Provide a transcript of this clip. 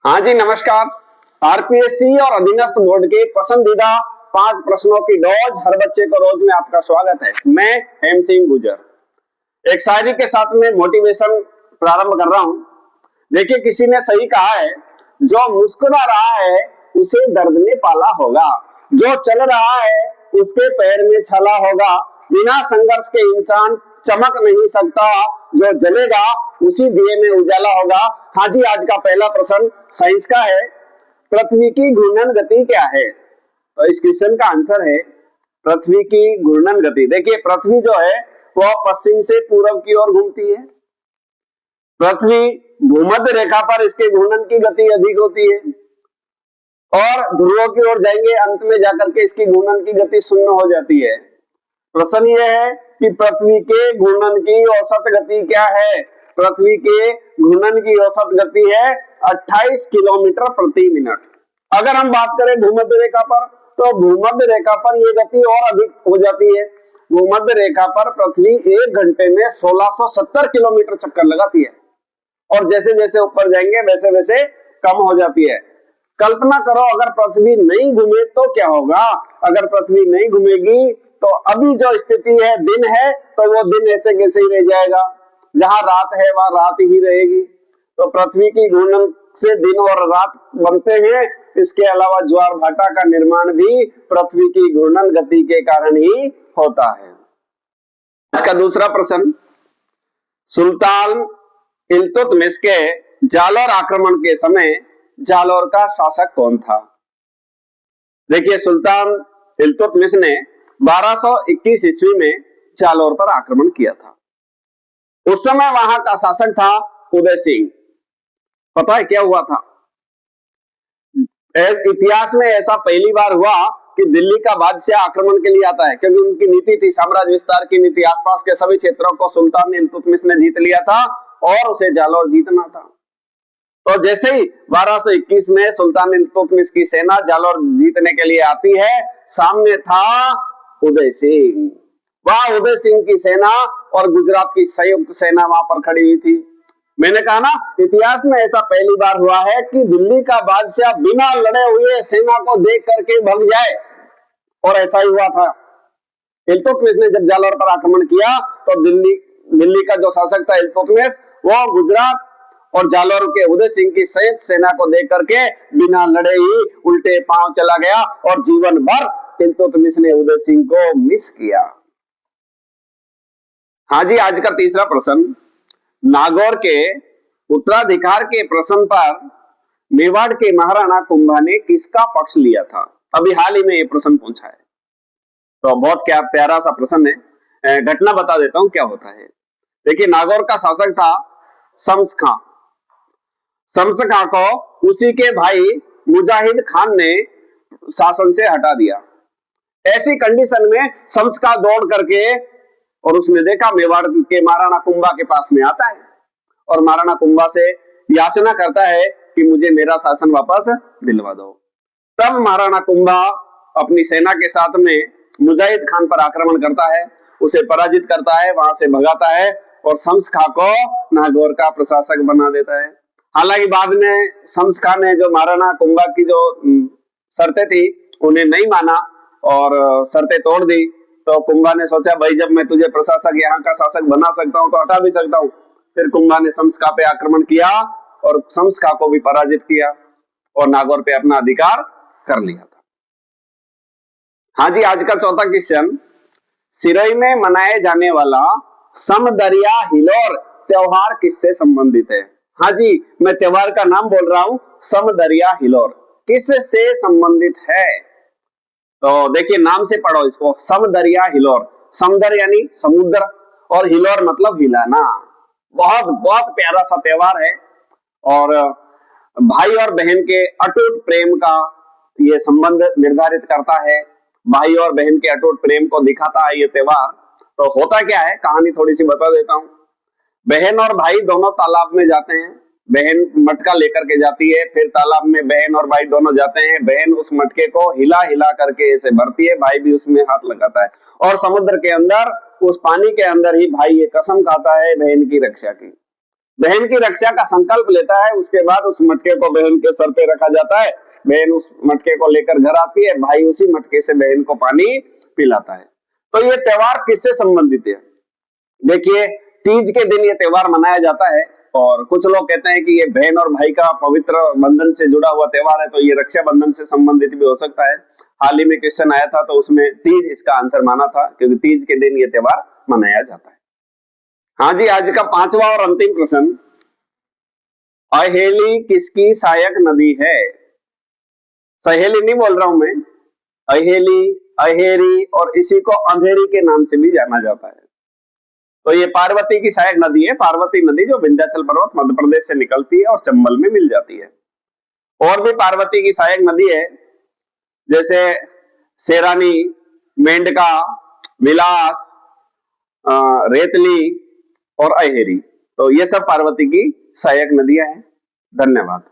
हाँ जी नमस्कार। आरपीएससी और अधीनस्थ बोर्ड के पसंदीदा 5 प्रश्नों की डॉज हर बच्चे को रोज में आपका स्वागत है। मैं हेम सिंह गुजर एक शायरी के साथ में मोटिवेशन प्रारंभ कर रहा हूँ। देखिए किसी ने सही कहा है, जो मुस्कुरा रहा है उसे दर्द ने पाला होगा, जो चल रहा है उसके पैर में छला होगा, बिना संघर्ष के इंसान चमक नहीं सकता, जो जलेगा उसी दिए में उजाला होगा। हाँ जी, आज का पहला प्रश्न साइंस का है। पृथ्वी की घूर्णन गति क्या है? तो इस क्वेश्चन का आंसर है पृथ्वी की घूर्णन गति। देखिए पृथ्वी जो है वह पश्चिम से पूर्व की ओर घूमती है। पृथ्वी भूमध्य रेखा पर इसके घूर्णन की गति अधिक होती है और ध्रुवों की ओर जाएंगे, अंत में जाकर के इसकी घूर्णन की गति शून्य हो जाती है। प्रश्न ये है कि पृथ्वी के घूर्णन की औसत गति क्या है? पृथ्वी के घूर्णन की औसत गति है 28 किलोमीटर प्रति मिनट। अगर हम बात करें भूमध्य रेखा पर, तो भूमध्य रेखा पर यह गति और अधिक हो जाती है। भूमध्य रेखा पर पृथ्वी 1 घंटे में 1670 किलोमीटर चक्कर लगाती है और जैसे जैसे ऊपर जाएंगे वैसे वैसे कम हो जाती है। कल्पना करो अगर पृथ्वी नहीं घूमे तो क्या होगा? अगर पृथ्वी नहीं घूमेगी तो अभी जो स्थिति है दिन है, तो वो दिन ऐसे कैसे ही रह जाएगा, जहां रात है वहां रात ही रहेगी। तो पृथ्वी की घूर्णन से दिन और रात बनते हैं। इसके अलावा ज्वार भाटा का निर्माण भी पृथ्वी की घूर्णन गति के कारण ही होता है। आज का दूसरा प्रश्न, सुल्तान इल्तुतमिश के जालौर आक्रमण के समय जालौर का शासक कौन था? देखिए सुल्तान इल्तुतमिश ने 1221 ईस्वी में जालौर पर आक्रमण किया था। उस समय वहां का शासक था उदय सिंह। पता है क्या हुआ था? इतिहास में ऐसा पहली बार हुआ कि दिल्ली का बादशाह आक्रमण के लिए आता है, क्योंकि उनकी नीति थी साम्राज्य विस्तार की नीति। आसपास के सभी क्षेत्रों को सुल्तान इल्तुतमिश ने जीत लिया था और उसे जालौर जीतना था। तो जैसे ही 1221 में सुल्तान इल्तुतमिश की सेना जालौर जीतने के लिए आती है, सामने था उदय सिंह। वहां उदय सिंह की सेना और गुजरात की संयुक्त सेना वहां पर खड़ी हुई थी। मैंने कहा ना, इतिहास में ऐसा पहली बार हुआ है कि दिल्ली का बादशाह बिना लड़े हुए सेना को देख करके भाग जाए, और ऐसा ही हुआ था। इल्तुतमिश ने जब जालौर पर आक्रमण किया तो दिल्ली का जो शासक था इल्तुतमिश, वो गुजरात और जालौर के उदय सिंह की संयुक्त सेना को देख करके बिना लड़े ही उल्टे पांव चला गया और जीवन भर इल्तुतमिश ने उदय सिंह को मिस किया। हाँ जी, आज का तीसरा प्रश्न, नागौर के उत्तराधिकार के प्रश्न पर मेवाड़ के महाराणा कुंभा ने किसका पक्ष लिया था? अभी हाल ही में ये प्रश्न पूछा है, तो बहुत क्या प्यारा सा प्रश्न है। घटना बता देता हूं क्या होता है। देखिए नागौर का शासक था शम्स खां। शम्स खां को उसी के भाई मुजाहिद खान ने शासन से हटा दिया। ऐसी कंडीशन में शम्स खां दौड़ करके और उसने देखा मेवाड़ के महाराणा कुंभा के पास में आता है और महाराणा कुंभा से याचना करता है कि मुझे मेरा शासन वापस दिलवा दो। तब महाराणा कुंभा अपनी सेना के साथ में मुजाहिद खान पर आक्रमण करता है, उसे पराजित करता है, वहां से भगाता है और शम्स खां को नागौर का प्रशासक बना देता है। हालांकि बाद में शम्स खां ने जो महाराणा कुंभा की जो शर्तें थी उन्हें नहीं माना और शर्तें तोड़ दी। तो कुंभा ने सोचा भाई जब मैं तुझे प्रशासक यहाँ का शासक बना सकता हूँ तो हटा भी सकता हूँ। फिर कुंभा ने शम्स खां पे आक्रमण किया और शम्स खां को भी पराजित किया और नागौर पे अपना अधिकार कर लिया था। हाँ जी, आज का चौथा क्वेश्चन, सिरोही में मनाए जाने वाला समदरिया हिलोर त्योहार किससे संबंधित है? हाँ जी, मैं त्योहार का नाम बोल रहा हूं, समदरिया हिलोर किससे संबंधित है? तो देखिए नाम से पढ़ो इसको, समदरिया हिलोर। समदर यानी समुद्र और हिलोर मतलब हिलाना। बहुत बहुत प्यारा सा त्योहार है और भाई और बहन के अटूट प्रेम का ये संबंध निर्धारित करता है। भाई और बहन के अटूट प्रेम को दिखाता है ये त्योहार। तो होता क्या है, कहानी थोड़ी सी बता देता हूँ। बहन और भाई दोनों तालाब में जाते हैं। बहन मटका लेकर के जाती है, फिर तालाब में बहन और भाई दोनों जाते हैं। बहन उस मटके को हिला हिला करके ऐसे भरती है, भाई भी उसमें हाथ लगाता है और समुद्र के अंदर उस पानी के अंदर ही भाई ये कसम खाता है बहन की रक्षा की। बहन की रक्षा का संकल्प लेता है। उसके बाद उस मटके को बहन के सर पे रखा जाता है, बहन उस मटके को लेकर घर आती है, भाई उसी मटके से बहन को पानी पिलाता है। तो ये त्योहार किससे संबंधित है? देखिए, तीज के दिन ये त्योहार मनाया जाता है और कुछ लोग कहते हैं कि ये बहन और भाई का पवित्र बंधन से जुड़ा हुआ त्योहार है, तो ये रक्षाबंधन से संबंधित भी हो सकता है। हाल ही में क्वेश्चन आया था तो उसमें तीज इसका आंसर माना था, क्योंकि तीज के दिन ये त्योहार मनाया जाता है। हाँ जी, आज का पांचवा और अंतिम प्रश्न, अहेली किसकी सहायक नदी है? सहेली नहीं बोल रहा हूं मैं, अहेली, अहेरी और इसी को अंधेरी के नाम से भी जाना जाता है। तो ये पार्वती की सहायक नदी है, पार्वती नदी जो विंध्याचल पर्वत मध्य प्रदेश से निकलती है और चंबल में मिल जाती है। और भी पार्वती की सहायक नदी है, जैसे सेरानी, मेंढका, विलास, रेतली और अहेरी। तो ये सब पार्वती की सहायक नदियां हैं। धन्यवाद।